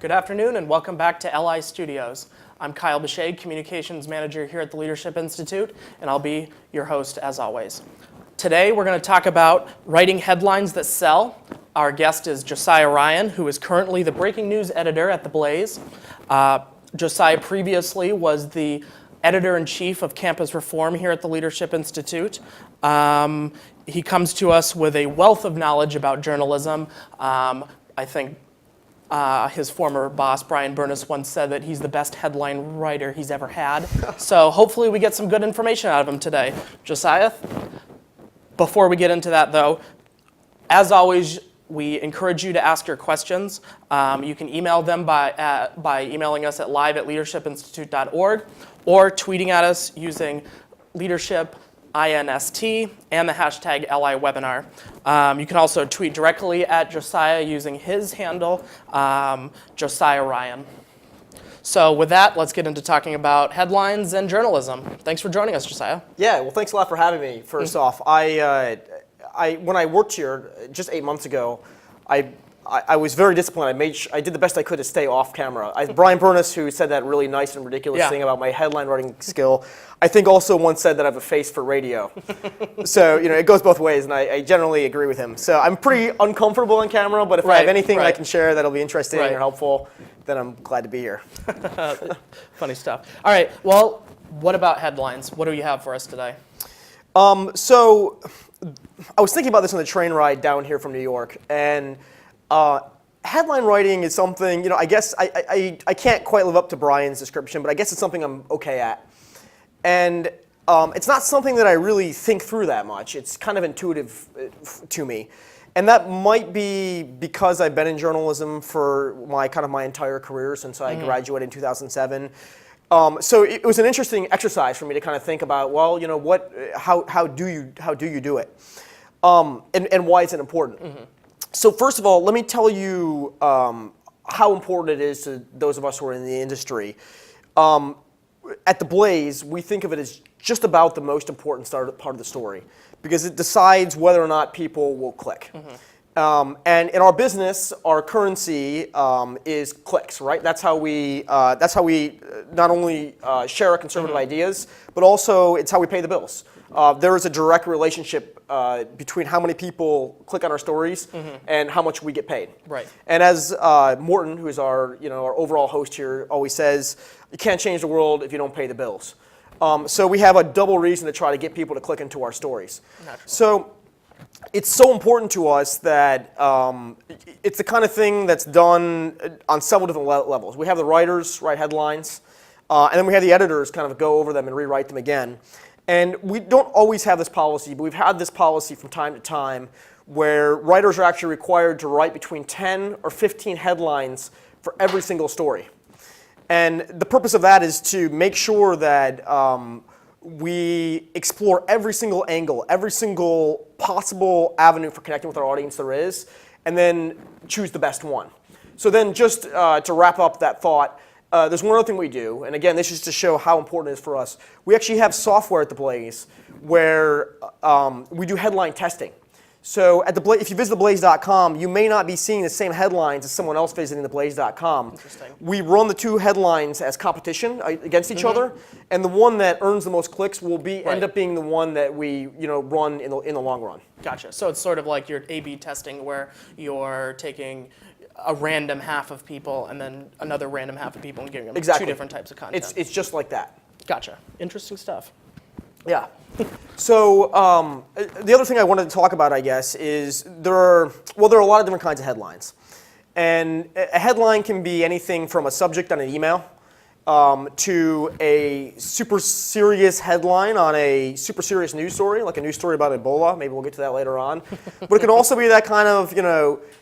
Good afternoon and welcome back to LI Studios. I'm Kyle Bechet, Communications Manager here at the Leadership Institute, and I'll be your host as always. Today we're going to talk about writing headlines that sell. Our guest is Josiah Ryan, who is currently the breaking news editor at The Blaze. Josiah previously was the editor-in-chief of Campus Reform here at the Leadership Institute. He comes to us with a wealth of knowledge about journalism. I think his former boss, Brian Burness, once said that he's the best headline writer he's ever had. So hopefully we get some good information out of him today. Josiah, before we get into that though, as always, we encourage you to ask your questions. You can email them by emailing us at live@leadershipinstitute.org or tweeting at us using leadership INST and the hashtag LIWebinar. You can also tweet directly at Josiah using his handle, Josiah Ryan. So with that, let's get into talking about headlines and journalism. Thanks for joining us, Josiah. Yeah, well, thanks a lot for having me. First off, when I worked here just 8 months ago, I was very disciplined. I did the best I could to stay off camera. Brian Burness, who said that really nice and ridiculous thing about my headline writing skill, I think also once said that I have a face for radio. So, it goes both ways, and I generally agree with him. So I'm pretty uncomfortable on camera, but if I have anything I can share that'll be interesting or helpful, then I'm glad to be here. Funny stuff. All right, well, what about headlines? What do you have for us today? So I was thinking about this on the train ride down here from New York, and headline writing is something, I guess I can't quite live up to Brian's description, but I guess it's something I'm okay at. And it's not something that I really think through that much. It's kind of intuitive to me. And that might be because I've been in journalism for my entire career since I graduated in 2007. So it was an interesting exercise for me to kind of think about, well, how do you do it? And why is it important? So first of all, let me tell you how important it is to those of us who are in the industry. At The Blaze, we think of it as just about the most important part of the story because it decides whether or not people will click. And in our business, our currency is clicks, right? That's how we not only share our conservative ideas, but also it's how we pay the bills. There is a direct relationship between how many people click on our stories and how much we get paid. Right. And as Morton, who is our overall host here, always says, you can't change the world if you don't pay the bills. So we have a double reason to try to get people to click into our stories. Naturally. So it's so important to us that it's the kind of thing that's done on several different levels. We have the writers write headlines, and then we have the editors kind of go over them and rewrite them again. And we don't always have this policy, but we've had this policy from time to time where writers are actually required to write between 10 or 15 headlines for every single story. And the purpose of that is to make sure that we explore every single angle, every single possible avenue for connecting with our audience there is, and then choose the best one. So then just to wrap up that thought, there's one other thing we do, and again, this is to show how important it is for us. We actually have software at The Blaze where we do headline testing. So at if you visit theblaze.com, you may not be seeing the same headlines as someone else visiting theblaze.com. Interesting. We run the two headlines as competition against each other, and the one that earns the most clicks will end up being the one that we run in the long run. Gotcha. So it's sort of like your A/B testing where you're taking a random half of people and then another random half of people and giving them two different types of content. It's just like that. Gotcha. Interesting stuff. Yeah. So the other thing I wanted to talk about, I guess, is there are a lot of different kinds of headlines. And a headline can be anything from a subject on an email to a super serious headline on a super serious news story, like a news story about Ebola. Maybe we'll get to that later on. But it can also be that kind of,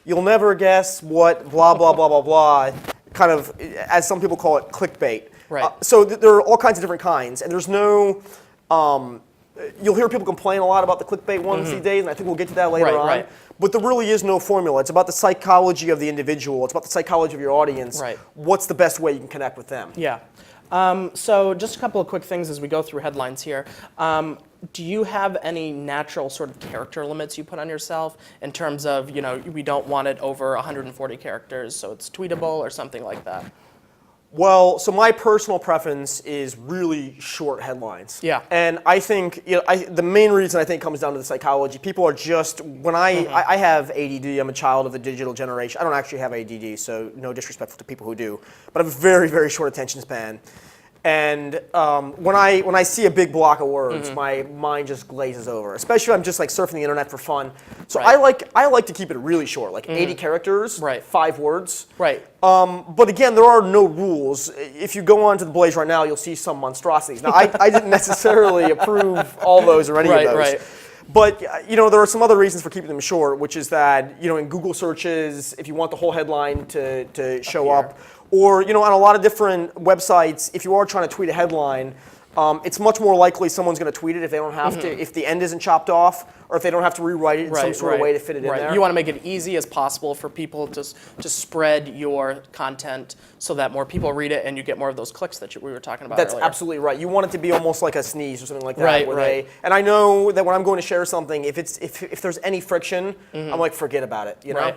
you'll never guess what blah, blah, blah, blah, blah, kind of, as some people call it, clickbait. Right. So there are all kinds of different kinds. And there's no... you'll hear people complain a lot about the clickbait ones these days, and I think we'll get to that later on. Right. But there really is no formula. It's about the psychology of the individual. It's about the psychology of your audience. Right. What's the best way you can connect with them? Yeah. So just a couple of quick things as we go through headlines here. Do you have any natural sort of character limits you put on yourself in terms of, we don't want it over 140 characters, so it's tweetable or something like that? Well, so my personal preference is really short headlines. Yeah. And I think the main reason I think comes down to the psychology. People are just I have ADD. I'm a child of the digital generation. I don't actually have ADD, so no disrespect to people who do. But I have a very, very short attention span. And when I see a big block of words, my mind just glazes over. Especially if I'm just like surfing the internet for fun. So Right. I like to keep it really short, like 80 characters, Right. 5 words. Right. But again, there are no rules. If you go onto the Blaze right now, you'll see some monstrosities. Now, I didn't necessarily approve all those or any Right, of those. right. But there are some other reasons for keeping them short, which is that in Google searches, if you want the whole headline to show up, or on a lot of different websites, if you are trying to tweet a headline, it's much more likely someone's going to tweet it if they don't have to, if the end isn't chopped off, or if they don't have to rewrite it in some sort of way to fit it in there. You want to make it easy as possible for people to spread your content so that more people read it and you get more of those clicks that we were talking about That's earlier. absolutely right. You want it to be almost like a sneeze or something like that. Right, where right. And I know that when I'm going to share something, if there's any friction, I'm like, forget about it. Right.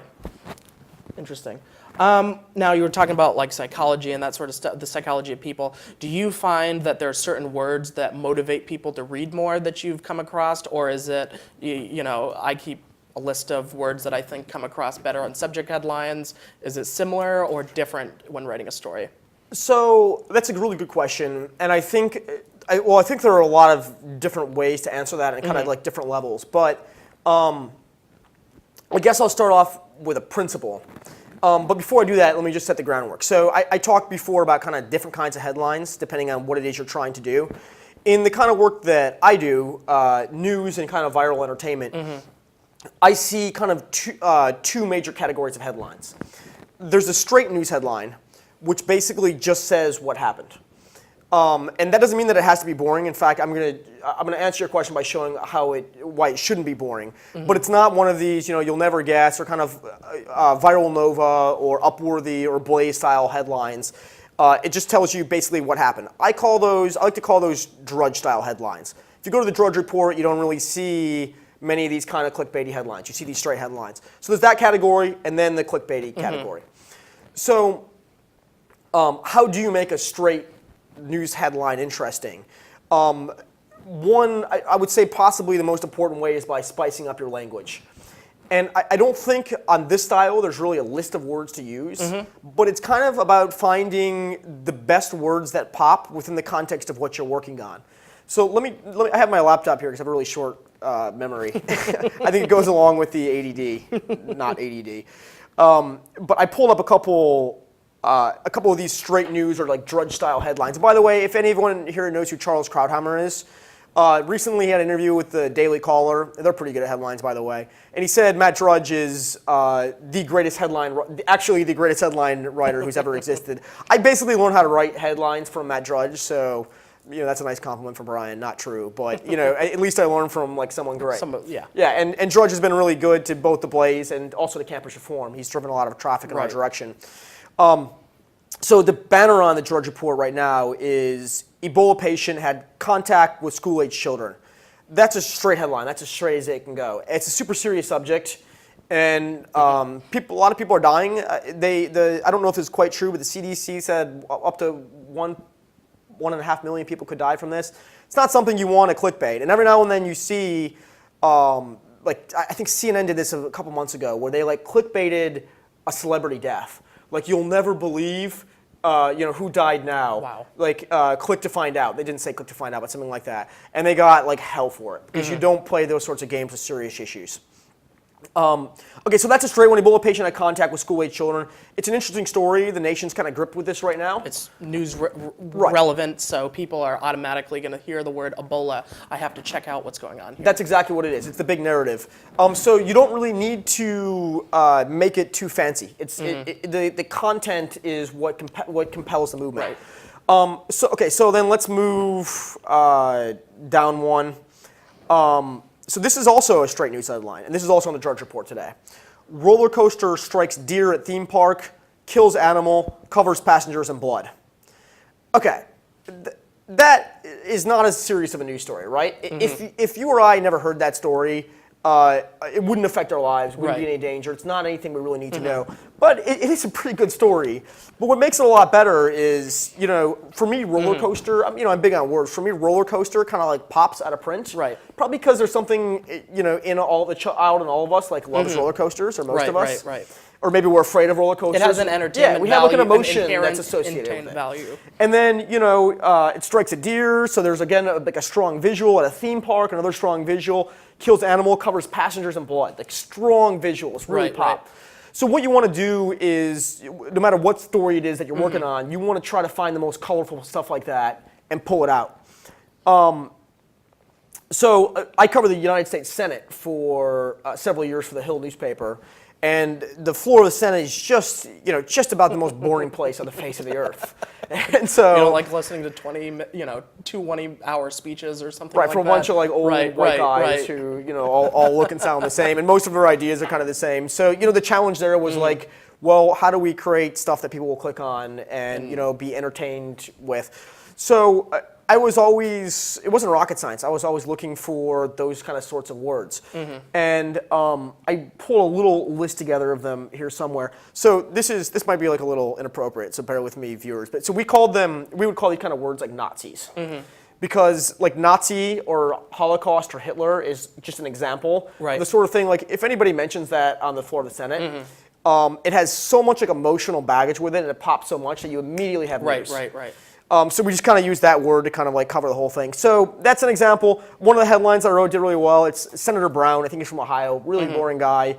Interesting. Now you were talking about like psychology and that sort of stuff, the psychology of people. Do you find that there are certain words that motivate people to read more that you've come across, or is it, I keep a list of words that I think come across better on subject headlines? Is it similar or different when writing a story? So that's a really good question, and I think there are a lot of different ways to answer that, and kind of like different levels. But I guess I'll start off with a principle. But before I do that, let me just set the groundwork. So I talked before about kind of different kinds of headlines, depending on what it is you're trying to do. In the kind of work that I do, news and kind of viral entertainment, I see kind of two major categories of headlines. There's a straight news headline, which basically just says what happened. And that doesn't mean that it has to be boring. In fact, I'm gonna answer your question by showing why it shouldn't be boring. But it's not one of these, you'll never guess, or kind of Viral Nova or Upworthy or Blaze style headlines. It just tells you basically what happened. I like to call those Drudge style headlines. If you go to the Drudge Report, you don't really see many of these kind of clickbaity headlines. You see these straight headlines. So there's that category, and then the clickbaity category. So how do you make a straight news headline interesting? One, I would say possibly the most important way is by spicing up your language. And I don't think on this style there's really a list of words to use, but it's kind of about finding the best words that pop within the context of what you're working on. So I have my laptop here because I have a really short memory. I think it goes along with the ADD, not ADD. But I pulled up a couple of these straight news or like Drudge style headlines. And by the way, if anyone here knows who Charles Krauthammer is, recently he had an interview with the Daily Caller. They're pretty good at headlines, by the way. And he said Matt Drudge is the greatest headline writer who's ever existed. I basically learned how to write headlines from Matt Drudge, so that's a nice compliment for Brian. Not true, but at least I learned from like someone great. Yeah, and Drudge has been really good to both the Blaze and also to Campus Reform. He's driven a lot of traffic in our direction. So the banner on the Drudge Report right now is Ebola patient had contact with school-age children. That's a straight headline. That's as straight as it can go. It's a super serious subject, and a lot of people are dying. I don't know if it's quite true, but the CDC said up to 1.5 million people could die from this. It's not something you want to clickbait. And every now and then you see, I think CNN did this a couple months ago, where they clickbaited a celebrity death. Like, you'll never believe, who died now. Wow. Click to find out. They didn't say click to find out, but something like that. And they got hell for it because you don't play those sorts of games with serious issues. Okay, so that's a straight one. Ebola patient had contact with school-age children. It's an interesting story. The nation's kind of gripped with this right now. It's news relevant, so people are automatically going to hear the word Ebola. I have to check out what's going on here. That's exactly what it is. It's the big narrative. So you don't really need to make it too fancy. It's the content is what compels the movement. Right. So then let's move down one. So this is also a straight news headline, and this is also on the Drudge Report today. Roller coaster strikes deer at theme park, kills animal, covers passengers in blood. Okay, that is not as serious of a news story, right? If you or I never heard that story, it wouldn't affect our lives, wouldn't be Right. any danger. It's not anything we really need to know. But it is a pretty good story. But what makes it a lot better is, for me, roller coaster, I'm big on words. For me, roller coaster kind of like pops out of print. Right. Probably because there's something, in all the out in all of us, like loves roller coasters, or most Right, of us. right. Or maybe we're afraid of roller coasters. It has an entertainment Yeah, we have like an value, emotion inherent that's associated with entertainment it. value. And then, it strikes a deer, so there's again like a strong visual at a theme park, another strong visual, kills animal, covers passengers in blood. Like strong visuals, really Right, pop. right. So what you want to do is, no matter what story it is that you're working on, you want to try to find the most colorful stuff like that and pull it out. So I covered the United States Senate for several years for the Hill newspaper. And the floor of the Senate is just about the most boring place on the face of the earth. And so, You don't like listening to 20-hour speeches or something right, like for a that. bunch of like old Right, white right, guys right. who, all look and sound the same, and most of their ideas are kind of the same. So, the challenge there was like, well, how do we create stuff that people will click on and, be entertained with? So I was always, it wasn't rocket science, I was always looking for those kind of sorts of words. And I pulled a little list together of them here somewhere. So this might be like a little inappropriate, so bear with me, viewers. But so we would call these kind of words like Nazis. Because like Nazi or Holocaust or Hitler is just an example. Right. The sort of thing, like if anybody mentions that on the floor of the Senate, it has so much like emotional baggage with it, and it pops so much that you immediately have news. Right. So we just kind of use that word to kind of like cover the whole thing. So that's an example. One of the headlines I wrote did really well. It's Senator Brown, I think he's from Ohio, really boring guy.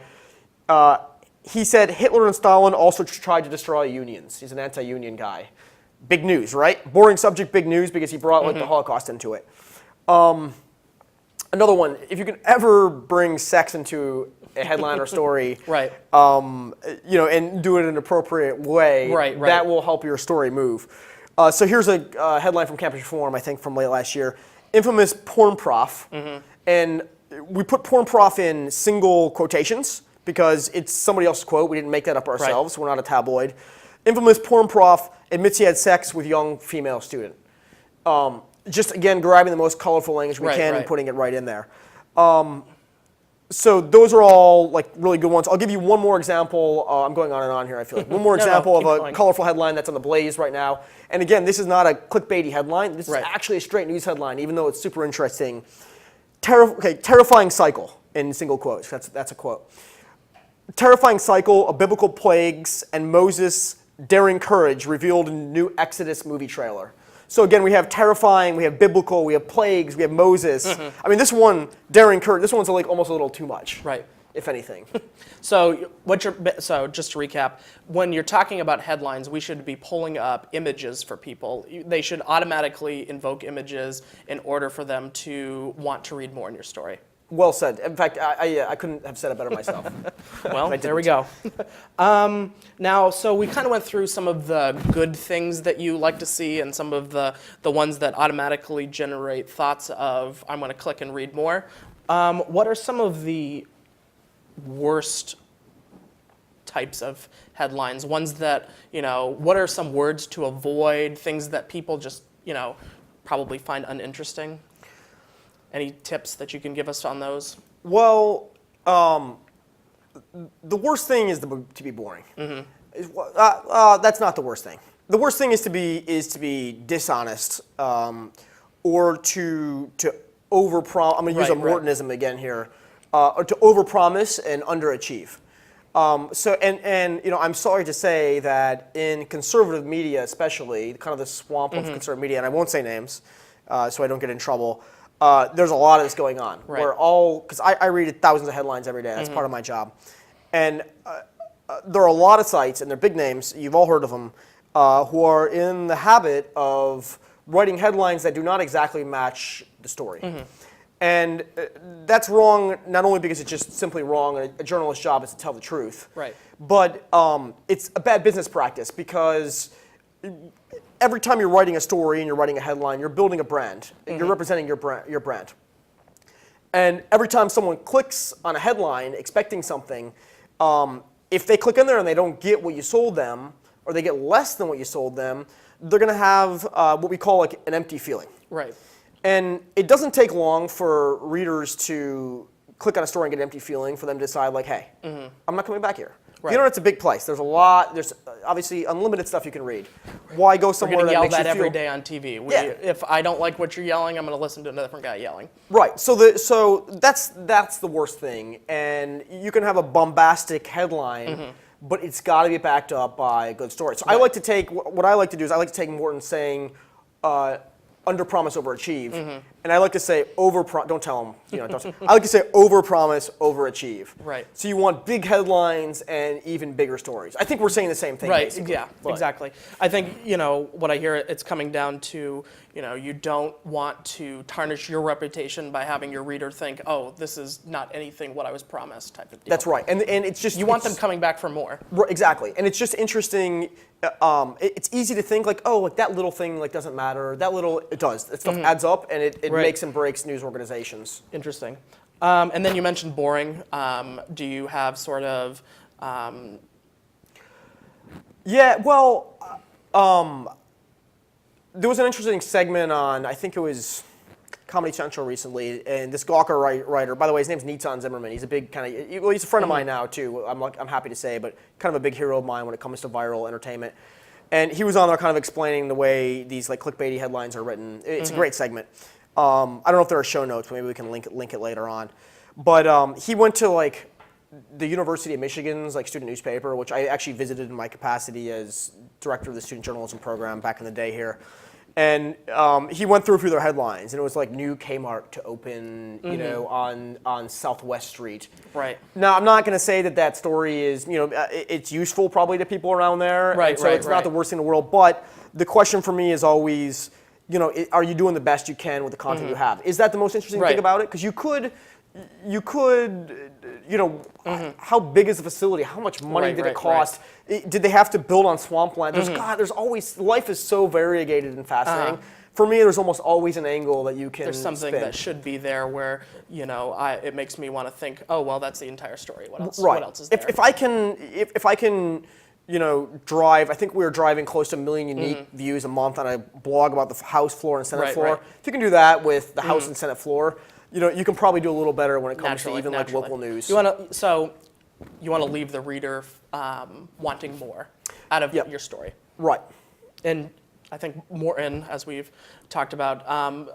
He said Hitler and Stalin also tried to destroy unions. He's an anti-union guy. Big news, right? Boring subject, big news, because he brought like the Holocaust into it. Another one, if you can ever bring sex into a headline or story, Right. And do it in an appropriate way, Right. that will help your story move. So here's a headline from Campus Reform, I think from late last year. Infamous porn prof. And we put porn prof in single quotations because it's somebody else's quote. We didn't make that up ourselves. We're not a tabloid. Infamous porn prof admits he had sex with young female student. Just again, grabbing the most colorful language we can and putting it right in there. So those are all like really good ones. I'll give you one more example. I'm going on and on here, I feel like. One more example of a going. colorful headline that's on the Blaze right now. And again, this is not a clickbaity headline. This is actually a straight news headline, even though it's super interesting. Terrifying cycle in single quotes. That's a quote. Terrifying cycle of biblical plagues and Moses' daring courage revealed in new Exodus movie trailer. So again, we have terrifying, we have biblical, we have plagues, we have Moses. I mean, this one, daring courage, this one's like almost a little too much, if anything. So just to recap, when you're talking about headlines, we should be pulling up images for people. They should automatically invoke images in order for them to want to read more in your story. Well said. In fact, I couldn't have said it better myself. Well, there we go. Now, so we kind of went through some of the good things that you like to see and some of the ones that automatically generate thoughts of, I'm going to click and read more. What are some of the worst types of headlines? Ones that, what are some words to avoid, things that people just, probably find uninteresting? Any tips that you can give us on those? Well, the worst thing is to be boring. That's not the worst thing. The worst thing is to be dishonest, or to overpromise. I'm going to use a Mortonism again here, or to overpromise and underachieve. I'm sorry to say that in conservative media, especially kind of the swamp of conservative media, and I won't say names, so I don't get in trouble. There's a lot of this going on. Because I read thousands of headlines every day. That's part of my job. And there are a lot of sites, and they're big names, you've all heard of them, who are in the habit of writing headlines that do not exactly match the story. And that's wrong, not only because it's just simply wrong, and a journalist's job is to tell the truth, but it's a bad business practice because every time you're writing a story and you're writing a headline, you're building a brand. You're representing your brand. And every time someone clicks on a headline expecting something, if they click in there and they don't get what you sold them, or they get less than what you sold them, they're going to have what we call like an empty feeling. Right. And it doesn't take long for readers to click on a story and get an empty feeling for them to decide like, hey, I'm not coming back here. Right. The internet's a big place. There's a lot. There's obviously unlimited stuff you can read. Why go We're somewhere going to that yell makes you that feel every day on TV. Yeah. If I don't like what you're yelling, I'm going to listen to a different guy yelling. Right. So that's the worst thing. And you can have a bombastic headline, but it's got to be backed up by a good story. So I like to take what I like to do is I like to take Morton saying under promise, overachieve, and I like to say don't tell him, I like to say over promise, overachieve. Right. So you want big headlines and even bigger stories. I think we're saying the same thing. Right, Basically. yeah, But- exactly. I think, what I hear, it's coming down to, you don't want to tarnish your reputation by having your reader think, oh, this is not anything what I was promised type of deal. That's right, and it's just You want them coming back for more. Right, exactly, and it's just interesting. It's easy to think like, oh, like that little thing like doesn't matter. That little it does. That stuff adds up, and it Right. makes and breaks news organizations. Interesting. And then you mentioned boring. Do you have sort of, Yeah, well, there was an interesting segment on, I think it was Comedy Central recently, and this Gawker writer, by the way, his name's Nitzan Zimmerman. He's a big he's a friend of mine now too, I'm happy to say, but kind of a big hero of mine when it comes to viral entertainment. And he was on there kind of explaining the way these like clickbaity headlines are written. It's a great segment. I don't know if there are show notes, but maybe we can link it later on. But he went to like the University of Michigan's like student newspaper, which I actually visited in my capacity as director of the student journalism program back in the day here. And he went through a few of their headlines, and it was like new Kmart to open, on Southwest Street. right. Now, I'm not going to say that story is, it's useful probably to people around there. Right, and so right, it's not right. the worst thing in the world. But the question for me is always, are you doing the best you can with the content you have? Is that the most interesting Right. thing about it? Because you could, how big is the facility? How much money Right, did right, it cost? Did they have to build on swampland? There's always, life is so variegated and fascinating. For me, there's almost always an angle that you can There's something spin. that should be there where, it makes me want to think, oh, well, that's the entire story. What else? Right. What else is there? If I can, drive. I think we were driving close to 1 million unique views a month on a blog about the House floor and Senate Right, floor. right. If you can do that with the House and Senate floor, you can probably do a little better when it comes Naturally, to even like local news. You want to leave the reader wanting more out of Yep. your story. Right. And I think Morton, as we've talked about,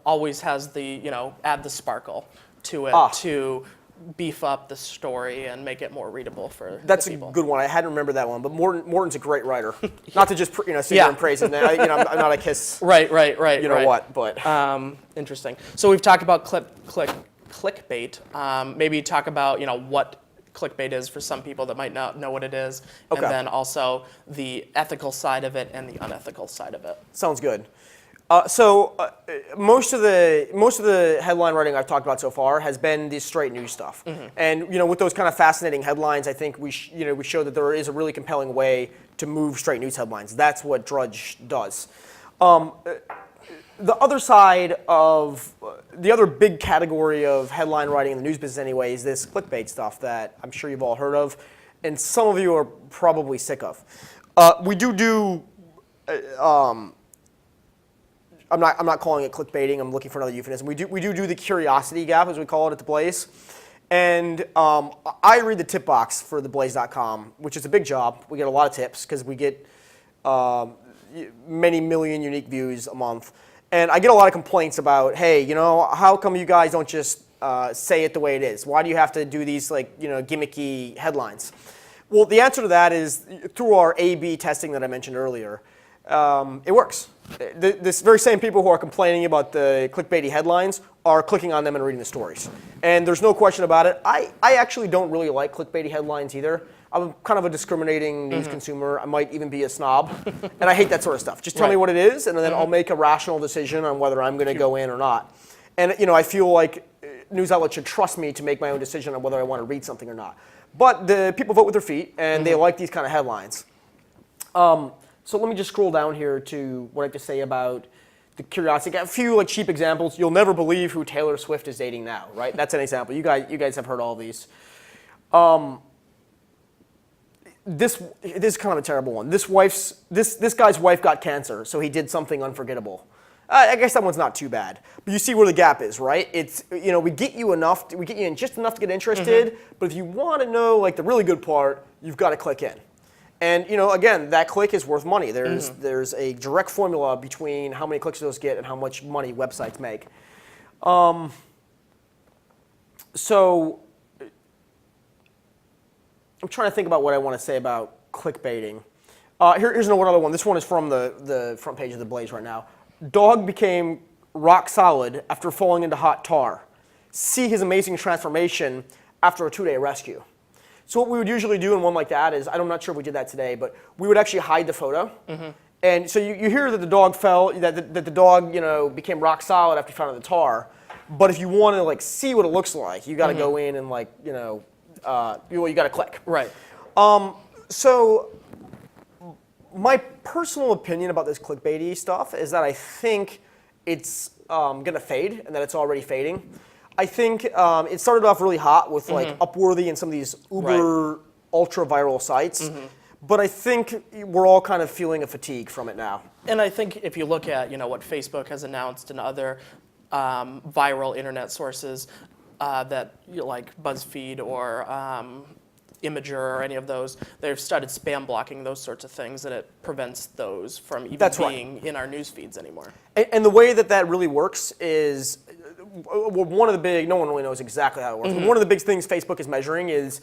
always has the, add the sparkle to it to beef up the story and make it more readable for That's the a people. good one. I hadn't remembered that one, but Morton's a great writer. Not to just sit Yeah. there and praise his name. I'm not a Kiss. Right. You know right. what? But Interesting. So we've talked about clickbait. Maybe talk about what clickbait is for some people that might not know what it is, Okay. and then also the ethical side of it and the unethical side of it. sounds good. Most of the headline writing I've talked about so far has been the straight news stuff, and with those kind of fascinating headlines, I think we show that there is a really compelling way to move straight news headlines. That's what Drudge does. The other side of the other big category of headline writing in the news business, anyway, is this clickbait stuff that I'm sure you've all heard of, and some of you are probably sick of. We do. I'm not calling it clickbaiting. I'm looking for another euphemism. We do the curiosity gap, as we call it at the Blaze, and I read the tip box for theblaze.com, which is a big job. We get a lot of tips because we get many million unique views a month, and I get a lot of complaints about, hey, how come you guys don't just say it the way it is? Why do you have to do these gimmicky headlines? Well, the answer to that is through our A/B testing that I mentioned earlier. It works. This very same people who are complaining about the clickbaity headlines are clicking on them and reading the stories. And there's no question about it. I actually don't really like clickbaity headlines either. I'm kind of a discriminating news consumer. I might even be a snob. And I hate that sort of stuff. Just tell me Right. what it is, and then I'll make a rational decision on whether I'm going to go in or not. And I feel like news outlets should trust me to make my own decision on whether I want to read something or not. But the people vote with their feet, and they like these kind of headlines. So let me just scroll down here to what I have to say about the curiosity. A few cheap examples. You'll never believe who Taylor Swift is dating now, right? That's an example. You guys have heard all these. this is kind of a terrible one. This guy's wife got cancer, so he did something unforgettable. I guess that one's not too bad, but you see where the gap is, right? It's, we get you in just enough to get interested, but if you want to know like the really good part, you've got to click in. And again, that click is worth money. There's a direct formula between how many clicks those get and how much money websites make. So I'm trying to think about what I want to say about clickbaiting. Here's another one. This one is from the front page of the Blaze right now. Dog became rock solid after falling into hot tar. See his amazing transformation after a 2-day rescue. So what we would usually do in one like that is, I'm not sure if we did that today, but we would actually hide the photo. And so you hear that the dog fell, that the dog became rock solid after he fell into the tar. But if you want to like see what it looks like, you got to go in and you got to click. Right. So my personal opinion about this clickbaity stuff is that I think it's going to fade and that it's already fading. I think it started off really hot with like Upworthy and some of these uber ultra viral sites. But I think we're all kind of feeling a fatigue from it now. And I think if you look at what Facebook has announced and other viral internet sources that like BuzzFeed or Imager or any of those, they've started spam blocking those sorts of things, and it prevents those from even being in our news feeds anymore. And the way that really works is, one of the big, no one really knows exactly how it works, but one of the big things Facebook is measuring is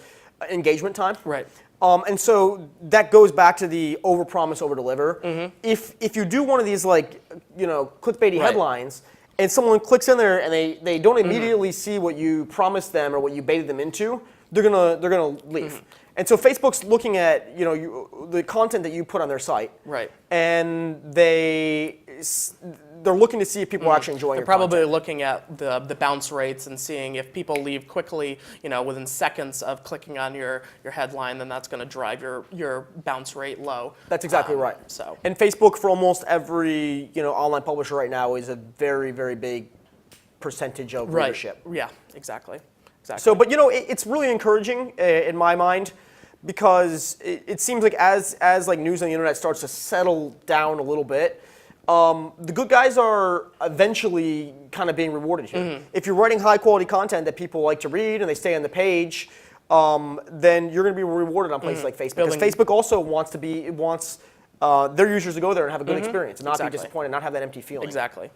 engagement time. Right. And so that goes back to the overpromise, overdeliver. If you do one of these clickbaity headlines, and someone clicks in there and they don't immediately see what you promised them or what you baited them into, they're gonna leave. And so Facebook's looking at the content that you put on their site, right? And they're looking to see if people are actually enjoying. They're probably looking at the bounce rates and seeing if people leave quickly, within seconds of clicking on your headline, then that's going to drive your bounce rate low. That's exactly right. So, and Facebook for almost every online publisher right now is a very, very big percentage of readership. Yeah, exactly. So, but it's really encouraging in my mind, because it seems like as like news on the internet starts to settle down a little bit, the good guys are eventually kind of being rewarded here. If you're writing high quality content that people like to read and they stay on the page, then you're going to be rewarded on places like Facebook. Because Facebook also wants their users to go there and have a good experience and not be disappointed, not have that empty feeling. Exactly.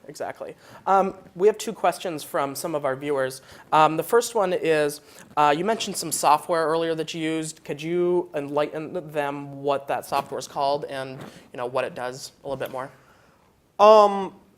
We have 2 questions from some of our viewers. The first one is, you mentioned some software earlier that you used. Could you enlighten them what that software is called and what it does a little bit more?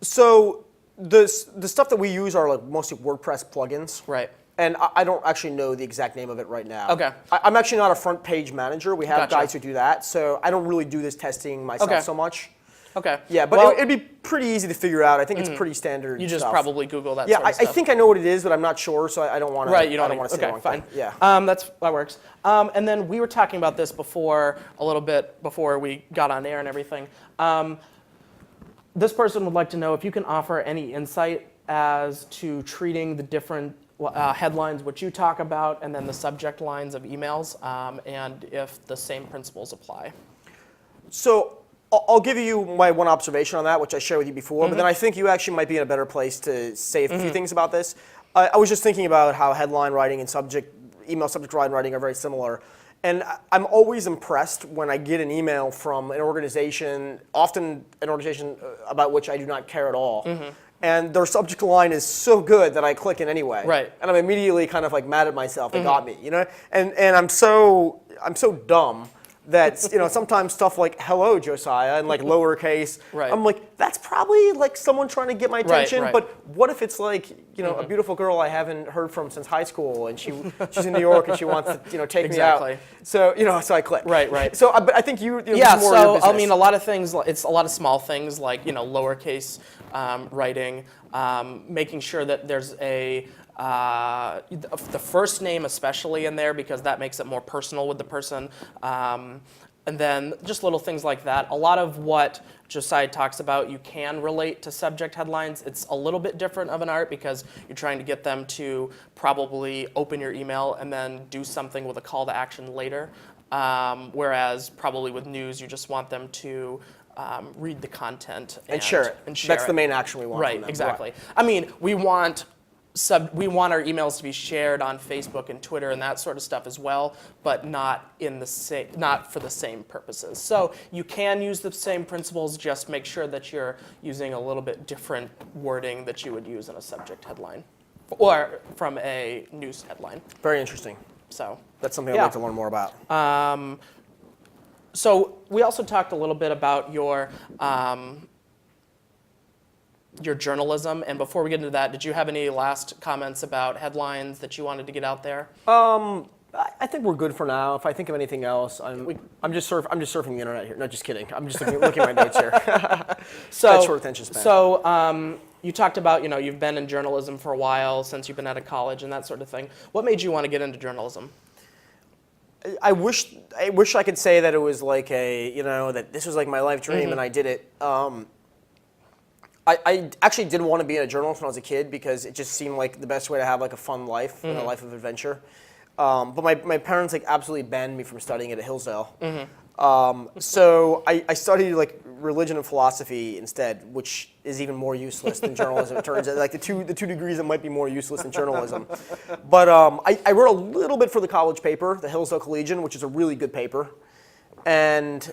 So the stuff that we use are like mostly WordPress plugins. Right. And I don't actually know the exact name of it right now. Okay. I'm actually not a front page manager. We have guys who do that, so I don't really do this testing myself so much. Okay. Yeah, but it'd be pretty easy to figure out. I think it's pretty standard. You just stuff. probably Google that. Yeah, sort of I stuff. think I know what it is, but I'm not sure, so I don't want to. Right. You don't want to say okay, fine. Yeah. That works. And then we were talking about this before a little bit before we got on air and everything. This person would like to know if you can offer any insight as to treating the different headlines which you talk about and then the subject lines of emails, and if the same principles apply. So I'll give you my one observation on that, which I shared with you before, but then I think you actually might be in a better place to say a few things about this. I was just thinking about how headline writing and email subject line writing are very similar. And I'm always impressed when I get an email from an organization, often an organization about which I do not care at all. And their subject line is so good that I click it anyway. Right. And I'm immediately kind of like mad at myself. They got me, And I'm so dumb that sometimes stuff like "Hello, Josiah" and like lowercase. Right. I'm like, that's probably like someone trying to get my attention. Right. But what if it's like a beautiful girl I haven't heard from since high school, and she's in New York and she wants to take me out. So so I click. Right. So but I think you. Yeah. More So your I mean, a lot of things. It's a lot of small things like lowercase writing, making sure that there's the first name especially in there, because that makes it more personal with the person. And then just little things like that. A lot of what Josiah talks about, you can relate to subject headlines. It's a little bit different of an art because you're trying to get them to probably open your email and then do something with a call to action later. whereas probably with news, you just want them to read the content And share it. And share That's it. the main action we want from Right, them. exactly. I mean, we want our emails to be shared on Facebook and Twitter and that sort of stuff as well, but not for the same purposes. So you can use the same principles, just make sure that you're using a little bit different wording that you would use in a subject headline or from a news headline. Very interesting. So That's something I'd yeah. like to learn more about. So we also talked a little bit about your journalism, and before we get into that, did you have any last comments about headlines that you wanted to get out there? I think we're good for now. If I think of anything else, I'm just surfing the internet here. No, just kidding. I'm just looking at my notes here. So, short attention span. So you talked about, you've been in journalism for a while, since you've been out of college and that sort of thing. What made you want to get into journalism? I wish I could say that it was like that this was like my life dream and I did it. I actually did want to be a journalist when I was a kid because it just seemed like the best way to have like a fun life and a life of adventure. But my parents like absolutely banned me from studying it at Hillsdale. So I studied like religion and philosophy instead, which is even more useless than journalism. It turns out like the two degrees that might be more useless than journalism. But I wrote a little bit for the college paper, the Hillsdale Collegian, which is a really good paper. And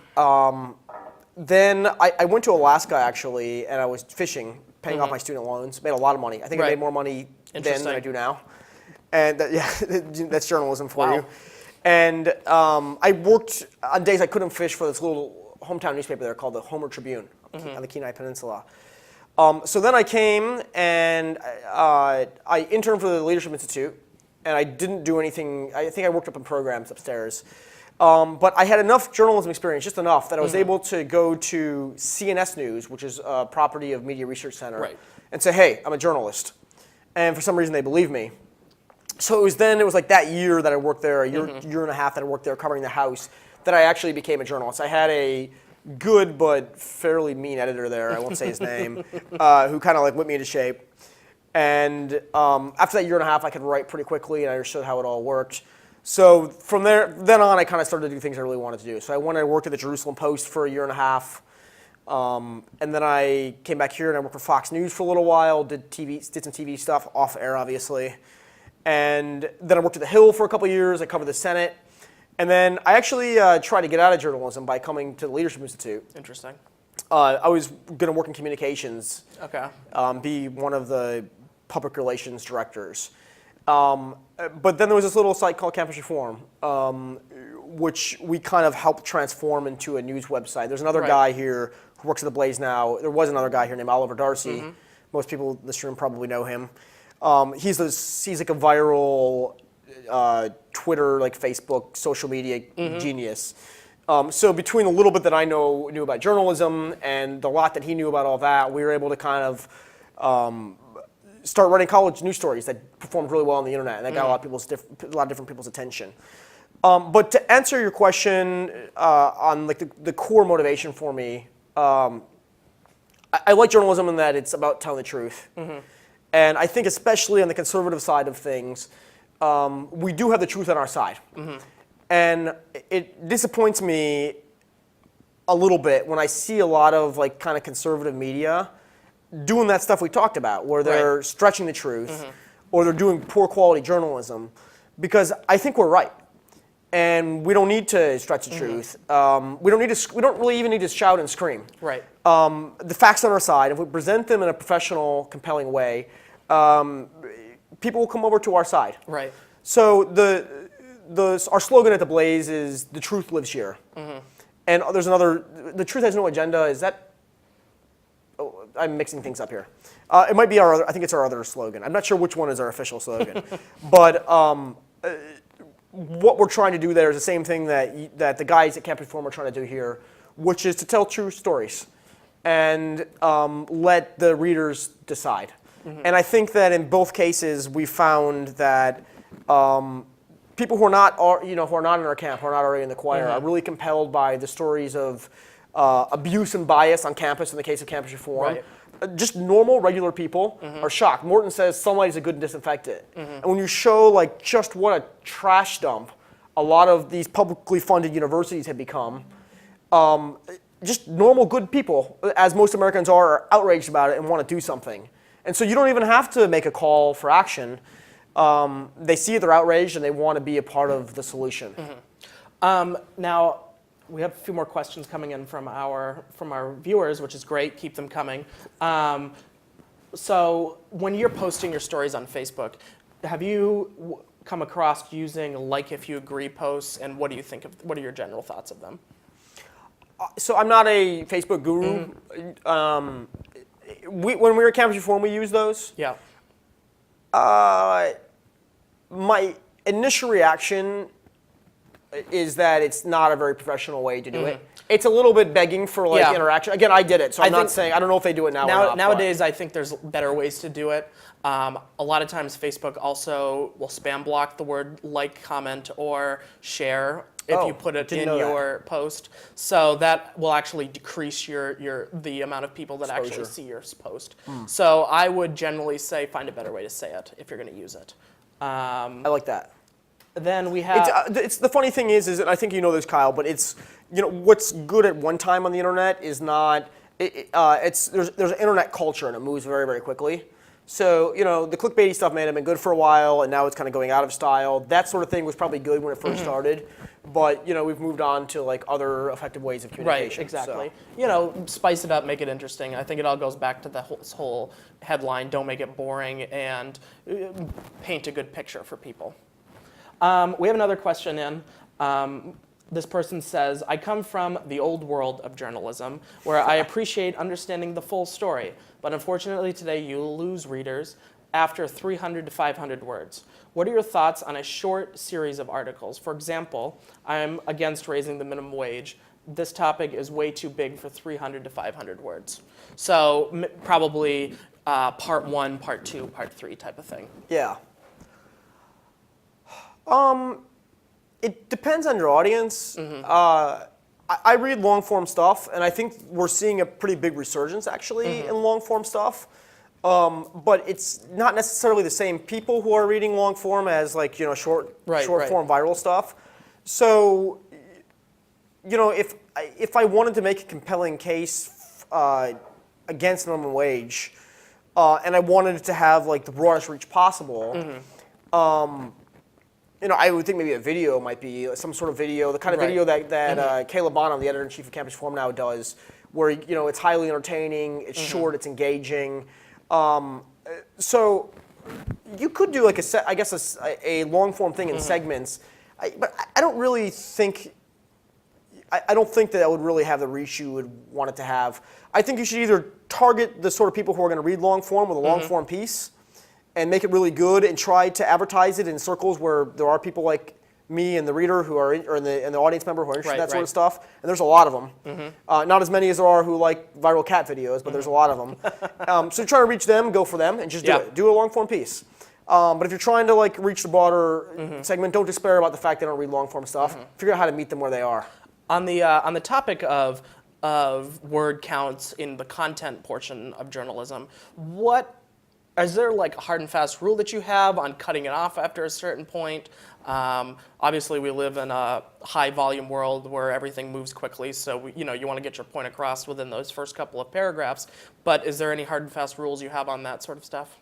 then I went to Alaska actually, and I was fishing, paying off my student loans. Made a lot of money. I think I made more money then than I do now. And that's journalism for you. And I worked on days I couldn't fish for this little hometown newspaper there called the Homer Tribune on the Kenai Peninsula. So then I came and I interned for the Leadership Institute, and I didn't do anything. I think I worked up in programs upstairs. But I had enough journalism experience, just enough, that I was able to go to CNS News, which is a property of Media Research Center, and say, hey, I'm a journalist. And for some reason, they believed me. So it was like that year that I worked there, a year and a half that I worked there covering the House, that I actually became a journalist. I had a good but fairly mean editor there, I won't say his name, who kind of like whipped me into shape. And after that year and a half, I could write pretty quickly, and I understood how it all worked. So from then on, I kind of started to do things I really wanted to do. So I went and worked at the Jerusalem Post for a year and a half. And then I came back here and I worked for Fox News for a little while, did some TV stuff, off air obviously. And then I worked at The Hill for a couple of years. I covered the Senate. And then I actually tried to get out of journalism by coming to the Leadership Institute. Interesting. I was going to work in communications, be one of the public relations directors. But then there was this little site called Campus Reform, which we kind of helped transform into a news website. There's another guy here who works at The Blaze now. There was another guy here named Oliver Darcy. Most people in this room probably know him. He's like a viral Twitter, like Facebook, social media genius. So between a little bit that I knew about journalism and the lot that he knew about all that, we were able to kind of start writing college news stories that performed really well on the internet, and that got a lot of different people's attention. But to answer your question on like the core motivation for me, I like journalism in that it's about telling the truth. And I think especially on the conservative side of things, we do have the truth on our side. And it disappoints me a little bit when I see a lot of like kind of conservative media doing that stuff we talked about, where they're stretching the truth, or they're doing poor quality journalism, because I think we're right. And we don't need to stretch the truth. We don't really even need to shout and scream. Right. The facts on our side, if we present them in a professional, compelling way, people will come over to our side. Right. So our slogan at The Blaze is "The truth lives here." And there's another, "The truth has no agenda." Is that? Oh, I'm mixing things up here. It might be I think it's our other slogan. I'm not sure which one is our official slogan. But what we're trying to do there is the same thing that the guys at Campus Reform are trying to do here, which is to tell true stories and let the readers decide. And I think that in both cases we found that people who are not in our camp, who are not already in the choir, are really compelled by the stories of abuse and bias on campus in the case of Campus Reform. Just normal, regular people are shocked. Morton says sunlight is a good disinfectant. And when you show like just what a trash dump a lot of these publicly funded universities have become, just normal good people, as most Americans are outraged about it and want to do something. And so you don't even have to make a call for action. They see it, they're outraged, and they want to be a part of the solution. Now, we have a few more questions coming in from our viewers, which is great. Keep them coming. So when you're posting your stories on Facebook, have you come across using like if you agree posts, and what do you think of? What are your general thoughts of them? So I'm not a Facebook guru. When we were at Campus Reform, we used those. Yeah. My initial reaction is that it's not a very professional way to do it. It's a little bit begging for Yeah. interaction. Again, I did it, so I'm I not think saying, I don't know if they do it now or not. Nowadays, I think there's better ways to do it. A lot of times, Facebook also will spam block the word like, comment, or share if you put it didn't in know that. your post. So that will actually decrease the amount of people that actually Exposure. see your post. So I would generally say find a better way to say it if you're going to use it. I like that. Then we have It's the funny thing is and I think you know this, Kyle, but it's what's good at one time on the internet is not. There's an internet culture and it moves very, very quickly. So the clickbaity stuff may have been good for a while and now it's kind of going out of style. That sort of thing was probably good when it first started, but we've moved on to other effective ways of communication. Right, exactly. Spice it up, make it interesting. I think it all goes back to this whole headline: don't make it boring, and paint a good picture for people. We have another question in. This person says, I come from the old world of journalism, where I appreciate understanding the full story, but unfortunately today you lose readers after 300 to 500 words. What are your thoughts on a short series of articles? For example, I'm against raising the minimum wage. This topic is way too big for 300 to 500 words. So probably part 1, part 2, part 3 type of thing. Yeah. It depends on your audience. I read long form stuff, and I think we're seeing a pretty big resurgence actually in long form stuff. But it's not necessarily the same people who are reading long form as short form viral stuff. So if I wanted to make a compelling case against minimum wage, and I wanted it to have the broadest reach possible. I would think maybe a video might be some sort of video, the kind of video that Caleb Bonham, the editor-in-chief of Campus Reform now does, where it's highly entertaining, it's short, it's engaging. So you could do a long-form thing in segments, but I don't really think. I don't think that would really have the reach you would want it to have. I think you should either target the sort of people who are going to read long form with a long form piece, and make it really good, and try to advertise it in circles where there are people like me and the reader who are, and the audience member who are interested in that sort of stuff. And there's a lot of them. Not as many as there are who like viral cat videos, but there's a lot of them. So try to reach them, go for them, and just do it. Do a long form piece. But if you're trying to reach the broader segment, don't despair about the fact they don't read long form stuff. Figure out how to meet them where they are. On the topic of word counts in the content portion of journalism, is there a hard and fast rule that you have on cutting it off after a certain point? Obviously, we live in a high volume world where everything moves quickly, so you want to get your point across within those first couple of paragraphs. But is there any hard and fast rules you have on that sort of stuff?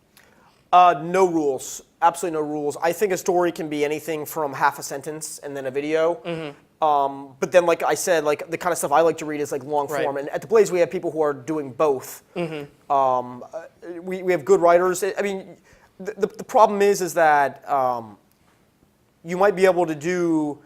No rules. Absolutely no rules. I think a story can be anything from half a sentence and then a video. But then, like I said, the kind of stuff I like to read is long form. And at the Blaze, we have people who are doing both. We have good writers. I mean, the problem is that you might be able to do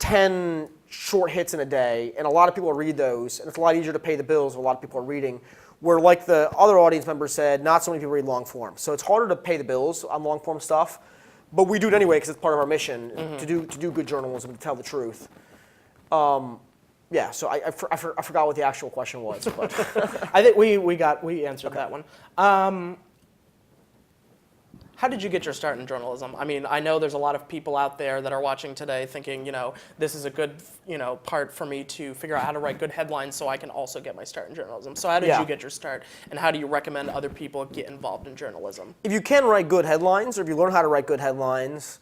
10 short hits in a day, and a lot of people read those, and it's a lot easier to pay the bills if a lot of people are reading. Where, like the other audience member said, not so many people read long form. So it's harder to pay the bills on long form stuff. But we do it anyway because it's part of our mission to do good journalism, to tell the truth. Yeah, so I forgot what the actual question was. But I think we answered that one. How did you get your start in journalism? I mean, I know there's a lot of people out there that are watching today thinking, this is a good, part for me to figure out how to write good headlines so I can also get my start in journalism. So how did you get your start, and how do you recommend other people get involved in journalism? if you can write good headlines, or if you learn how to write good headlines,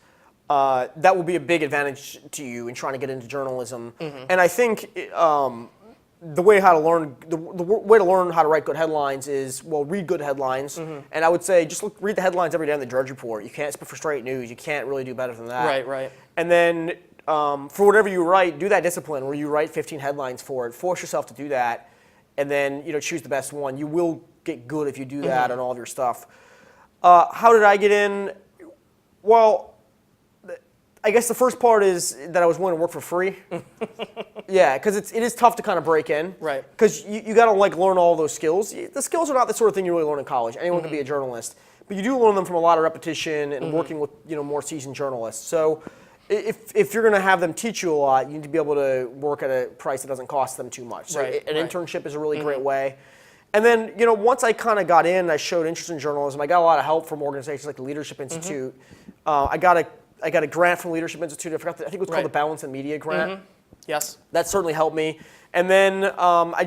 that will be a big advantage to you in trying to get into journalism. And I think the way how to learn the way to learn how to write good headlines is, well, read good headlines. And I would say just read the headlines every day in the Drudge Report. You can't spit for straight news. You can't really do better than that. Right, right. And then for whatever you write, do that discipline where you write 15 headlines for it. Force yourself to do that, and then choose the best one. You will get good if you do that on all of your stuff. How did I get in? Well, I guess the first part is that I was willing to work for free. Yeah, because it is tough to kind of break in. Right. Because you got to learn all those skills. The skills are not the sort of thing you really learn in college. Anyone can be a journalist, but you do learn them from a lot of repetition and working with more seasoned journalists. So if you're going to have them teach you a lot, you need to be able to work at a price that doesn't cost them too much. So an internship is a really great way. And then once I kind of got in, I showed interest in journalism. I got a lot of help from organizations like the Leadership Institute. I got a grant from the Leadership Institute. I think it was called the Balance in Media grant. Yes. That certainly helped me. And then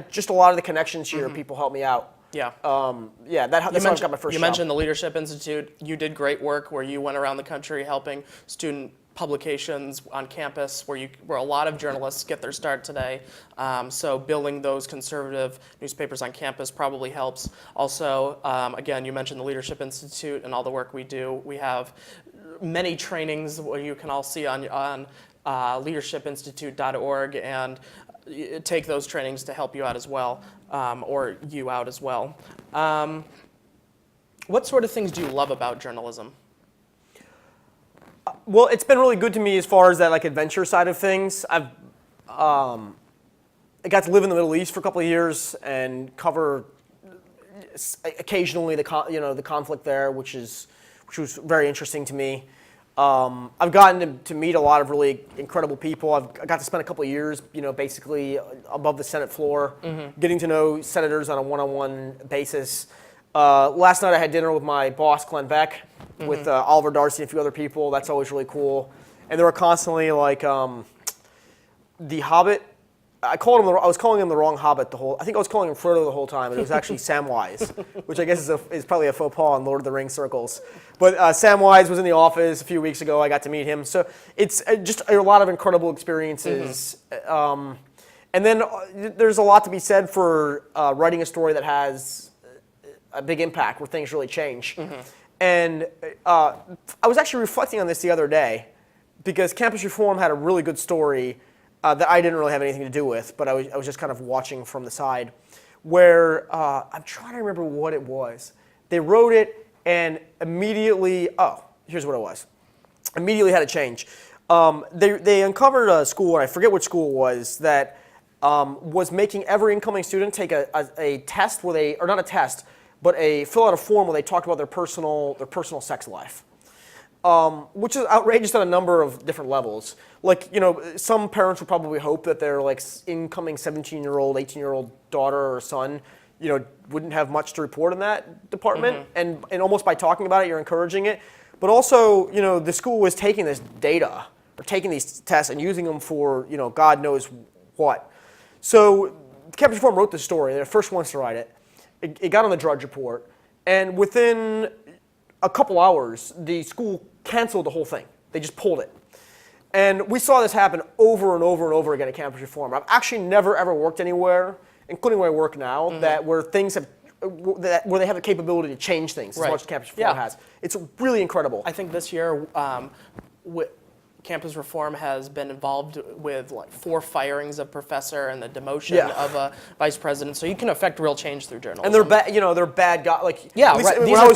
just a lot of the connections here, people helped me out. Yeah. That's how I got my first job. You mentioned the Leadership Institute. You did great work where you went around the country helping student publications on campus where a lot of journalists get their start today. So building those conservative newspapers on campus probably helps. Also, again, you mentioned the Leadership Institute and all the work we do. We have many trainings where you can all see on leadershipinstitute.org and take those trainings to help you out as well, or you out as well. What sort of things do you love about journalism? Well, it's been really good to me as far as that adventure side of things. I got to live in the Middle East for a couple of years and cover occasionally the conflict there, which was very interesting to me. I've gotten to meet a lot of really incredible people. I got to spend a couple of years, basically above the Senate floor, getting to know senators on a one-on-one basis. Last night I had dinner with my boss, Glenn Beck, with Oliver Darcy and a few other people. That's always really cool. And they were constantly The Hobbit. I was calling him the wrong Hobbit I think I was calling him Frodo the whole time, and it was actually Samwise, which I guess is probably a faux pas in Lord of the Rings circles. But Samwise was in the office a few weeks ago. I got to meet him. So it's just a lot of incredible experiences. And then there's a lot to be said for writing a story that has a big impact, where things really change. And I was actually reflecting on this the other day, because Campus Reform had a really good story that I didn't really have anything to do with, but I was just kind of watching from the side, where I'm trying to remember what it was. They wrote it and immediately, here's what it was. Immediately had to change. They uncovered a school, and I forget which school it was, that was making every incoming student take a test where they, or not a test, but fill out a form where they talked about their personal sex life. Which is outrageous on a number of different levels. Some parents would probably hope that their incoming 17-year-old, 18-year-old daughter or son, wouldn't have much to report in that department. And almost by talking about it, you're encouraging it. But also, the school was taking this data, or taking these tests and using them for, God knows what. So Campus Reform wrote this story. They're the first ones to write it. It got on the Drudge Report. And within a couple hours, the school canceled the whole thing. They just pulled it. And we saw this happen over and over and over again at Campus Reform. I've actually never ever worked anywhere, including where I work now, where things have, where they have the capability to change things as much as Campus Reform has. It's really incredible. I think this year, Campus Reform has been involved with 4 firings of professor and the demotion of a vice president. So you can affect real change through journalism. And they're bad, they're bad guys. Right. These are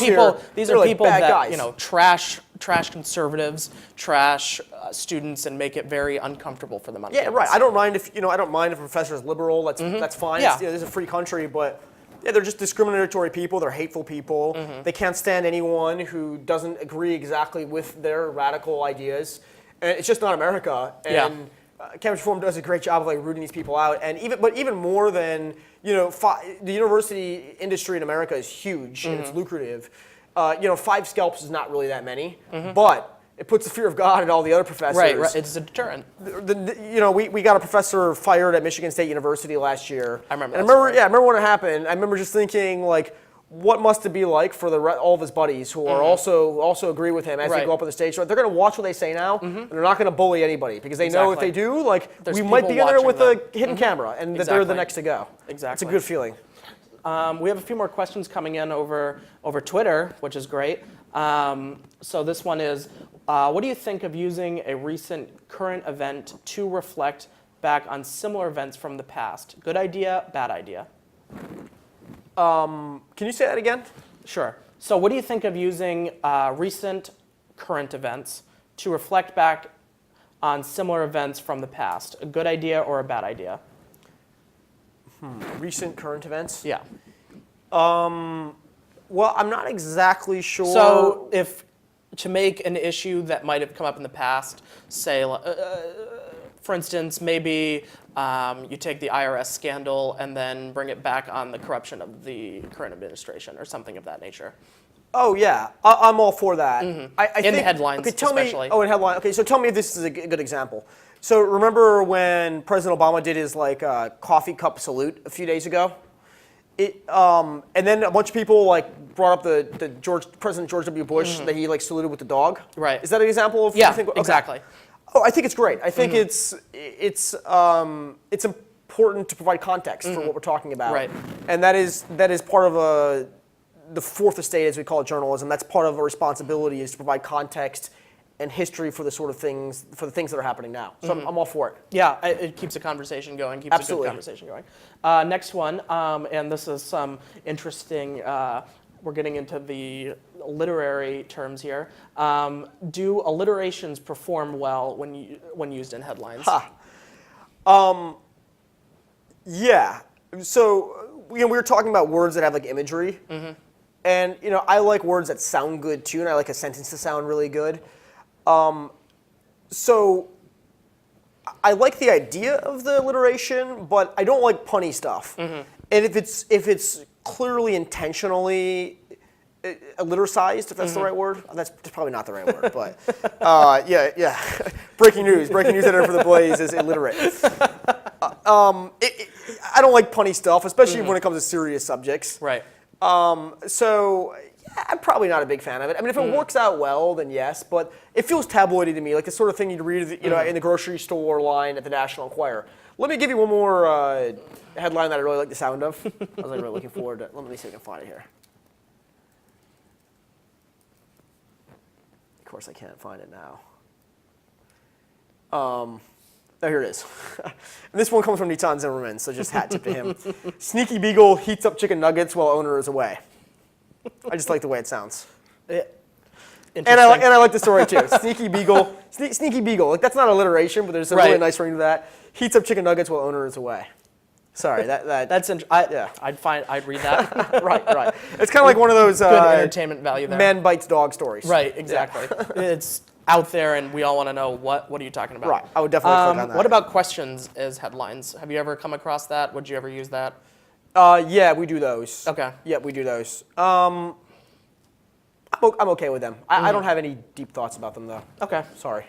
people that trash conservatives, trash students, and make it very uncomfortable for them on campus. Right. I don't mind if a professor is liberal. That's fine. Yeah. This is a free country, but they're just discriminatory people. They're hateful people. They can't stand anyone who doesn't agree exactly with their radical ideas. And it's just not America. And Campus Reform does a great job of rooting these people out. And even more than the university industry in America is huge and it's lucrative. 5 scalps is not really that many, but it puts the fear of God in all the other professors. Right. It's a deterrent. We got a professor fired at Michigan State University last year. I remember. I remember when it happened. I remember just thinking what must it be like for all of his buddies who are also agree with him as they Right. go up on the stage? So they're going to watch what they say now, and they're not going to bully anybody because they know if Exactly. they do, like There's we might be in people there with watching a hidden camera, and that they're the Exactly. next to go. Exactly. It's a good feeling. We have a few more questions coming in over Twitter, which is great. So this one is, what do you think of using a recent current event to reflect back on similar events from the past? Good idea, bad idea? Can you say that again? Sure. So what do you think of using recent current events to reflect back on similar events from the past? A good idea or a bad idea? Recent current events? Yeah. Well, I'm not exactly sure. So if to make an issue that might have come up in the past, say, for instance, maybe you take the IRS scandal and then bring it back on the corruption of the current administration or something of that nature. Oh yeah, I'm all for that. I In think, the headlines, okay, tell especially. Me, oh, in headline. Okay, so tell me if this is a good example. So remember when President Obama did his coffee cup salute a few days ago? And then a bunch of people brought up the President George W. Bush that he saluted with the dog. Right. Is that an example of? Yeah, you think, okay. exactly. Oh, I think it's great. I think it's important to provide context for what we're talking about. Right. And that is part of the fourth estate, as we call it, journalism. That's part of a responsibility, is to provide context and history for the things that are happening now. So I'm all for it. Yeah, it keeps a conversation going, keeps Absolutely. a good conversation going. Next one, and this is some interesting, we're getting into the literary terms here. Do alliterations perform well when used in headlines? Yeah. So we were talking about words that have imagery, and I like words that sound good too, and I like a sentence to sound really good. So I like the idea of the alliteration, but I don't like punny stuff. And if it's clearly intentionally allitericized, if that's the right word, that's probably not the right word, but yeah. Breaking news editor for the Blaze is illiterate. I don't like punny stuff, especially when it comes to serious subjects. Right. So yeah, I'm probably not a big fan of it. I mean, if it works out well, then yes, but it feels tabloidy to me, like the sort of thing you'd read in the grocery store line at the National Enquirer. Let me give you one more headline that I really like the sound of. I was really looking forward to it. Let me see if I can find it here. Of course, I can't find it now. Oh, here it is. And this one comes from Nitan Zimmerman, so just hat tip to him. Sneaky Beagle heats up chicken nuggets while owner is away. I just like the way it sounds. And I like the story too. Sneaky Beagle. Sneaky Beagle. That's not alliteration, but there's a really nice ring to that. Heats up chicken nuggets while owner is away. Sorry, That's yeah. I'd read that. right. It's kind of like one of those Good entertainment value there. man bites dog stories. Right, exactly. It's out there, and we all want to know what are you talking about. Right, I would definitely click on that. What about questions as headlines? Have you ever come across that? Would you ever use that? Yeah, we do those. Okay. Yeah, we do those. I'm okay with them. I don't have any deep thoughts about them though. Okay. Sorry.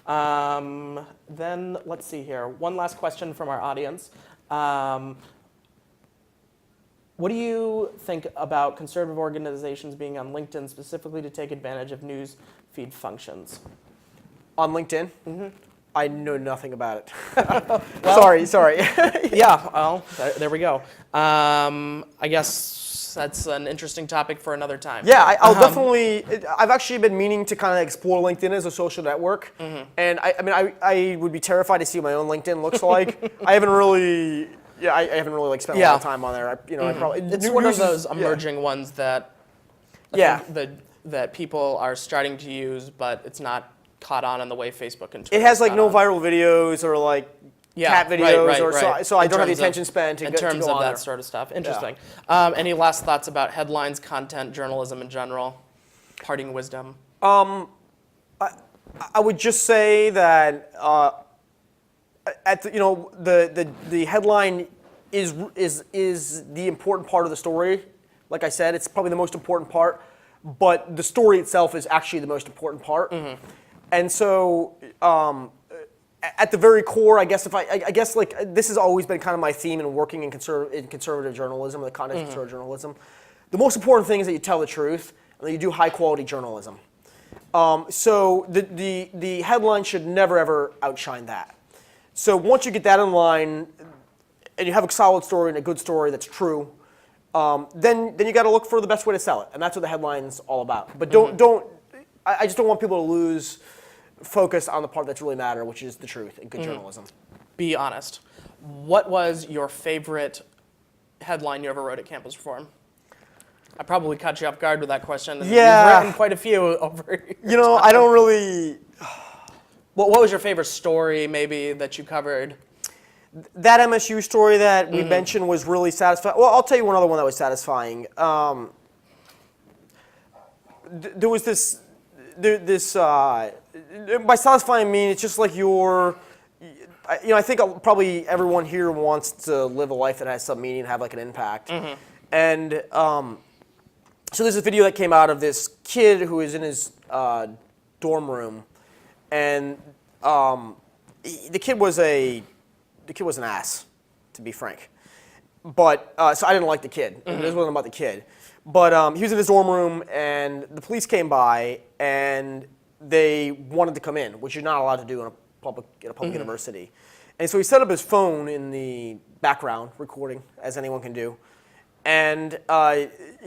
Then let's see here. One last question from our audience. What do you think about conservative organizations being on LinkedIn specifically to take advantage of news feed functions? On LinkedIn? I know nothing about it. Sorry. Yeah, well, there we go. I guess that's an interesting topic for another time. Yeah, I'll definitely. I've actually been meaning to kind of explore LinkedIn as a social network, and I would be terrified to see what my own LinkedIn looks like. I haven't really spent a lot of time on there. I probably It's one of those emerging ones that I think that people are starting to use, but it's not caught on in the way Facebook and Twitter. It has no viral videos or cat videos, so I don't have the attention span to in go terms on of that there. sort of stuff. Interesting. Any last thoughts about headlines, content, journalism in general? Parting wisdom. I would just say that the headline is the important part of the story. Like I said, it's probably the most important part, but the story itself is actually the most important part. And so, at the very core, I guess this has always been kind of my theme in working in conservative journalism, or the context of conservative journalism. the most important thing is that you tell the truth and that you do high quality journalism. So the headline should never ever outshine that. So once you get that in line, and you have a solid story and a good story that's true, then you got to look for the best way to sell it, and that's what the headline's all about. But I just don't want people to lose focus on the part that's really matter, which is the truth and good journalism. Be honest. What was your favorite headline you ever wrote at Campus Reform? I probably caught you off guard with that question. And Yeah. You've written quite a few over You know, I don't really. What was your favorite story, maybe, that you covered? That MSU story that we mentioned was really satisfying. Well, I'll tell you one other one that was satisfying. There was this. By satisfying, I mean it's just like I think probably everyone here wants to live a life that has some meaning and have like an impact. And so there's a video that came out of this kid who is in his dorm room, and the kid was an ass, to be frank. But so I didn't like the kid. This wasn't about the kid. But he was in his dorm room, and the police came by, and they wanted to come in, which you're not allowed to do in a public university. And so he set up his phone in the background, recording, as anyone can do. And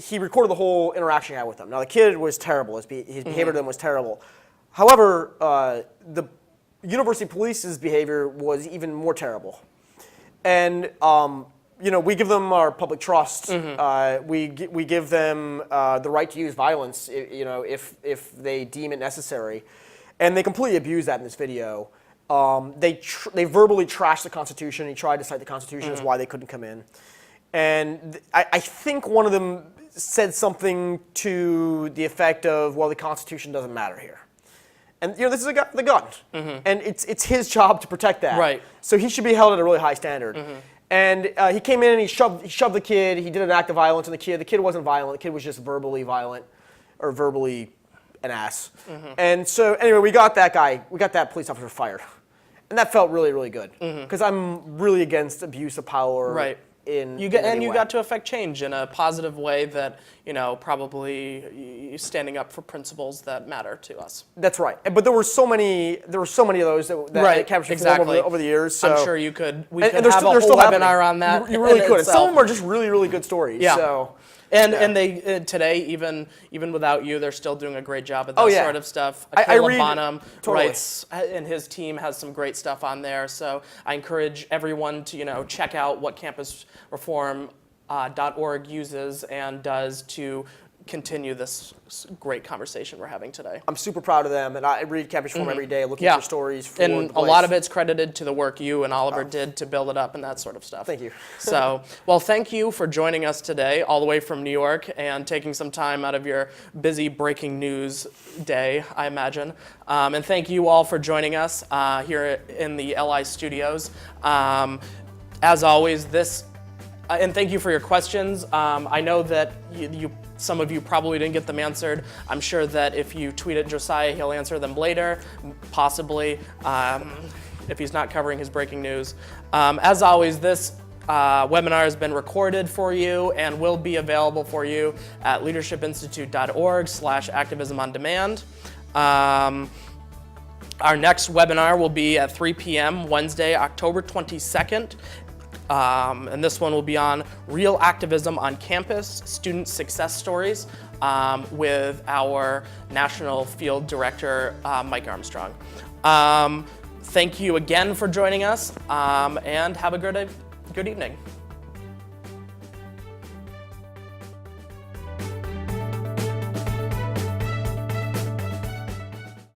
he recorded the whole interaction he had with them. Now, the kid was terrible. His behavior to them was terrible. However, the university police's behavior was even more terrible. And we give them our public trust. We give them the right to use violence, if they deem it necessary. And they completely abuse that in this video. They verbally trashed the Constitution. He tried to cite the Constitution as why they couldn't come in. And I think one of them said something to the effect of, well, the Constitution doesn't matter here. And this is a guy with a gun, and it's his job to protect that. Right. So he should be held at a really high standard. And he came in and he shoved the kid. He did an act of violence on the kid. The kid wasn't violent. The kid was just verbally violent, or verbally an ass. And so anyway, we got that police officer fired, and that felt really, really good because I'm really against abuse of power. Right. You got to affect change in a positive way that, probably standing up for principles that matter to us. That's right. But there were so many of those that Campus Reform over the years. So. I'm sure we could have a whole webinar on that. You really could. Some of them are just really, really good stories. Yeah. So. And they today, even without you, they're still doing a great job at that sort of stuff. Caleb Bonham writes, and his team has some great stuff on there. So I encourage everyone to check out what campusreform.org uses and does to continue this great conversation we're having today. I'm super proud of them, and I read Campus Reform every day, looking for stories. And a lot of it's credited to the work you and Oliver did to build it up and that sort of stuff. Thank you. So, well, thank you for joining us today, all the way from New York, and taking some time out of your busy breaking news day, I imagine. And thank you all for joining us here in the LI studios. As always, and thank you for your questions. I know that some of you probably didn't get them answered. I'm sure that if you tweet at Josiah, he'll answer them later, possibly, if he's not covering his breaking news. As always, this webinar has been recorded for you and will be available for you at leadershipinstitute.org/activismondemand. Our next webinar will be at 3 p.m. Wednesday, October 22nd. And this one will be on real activism on campus, student success stories, with our National Field Director, Mike Armstrong. Thank you again for joining us, and have a good evening.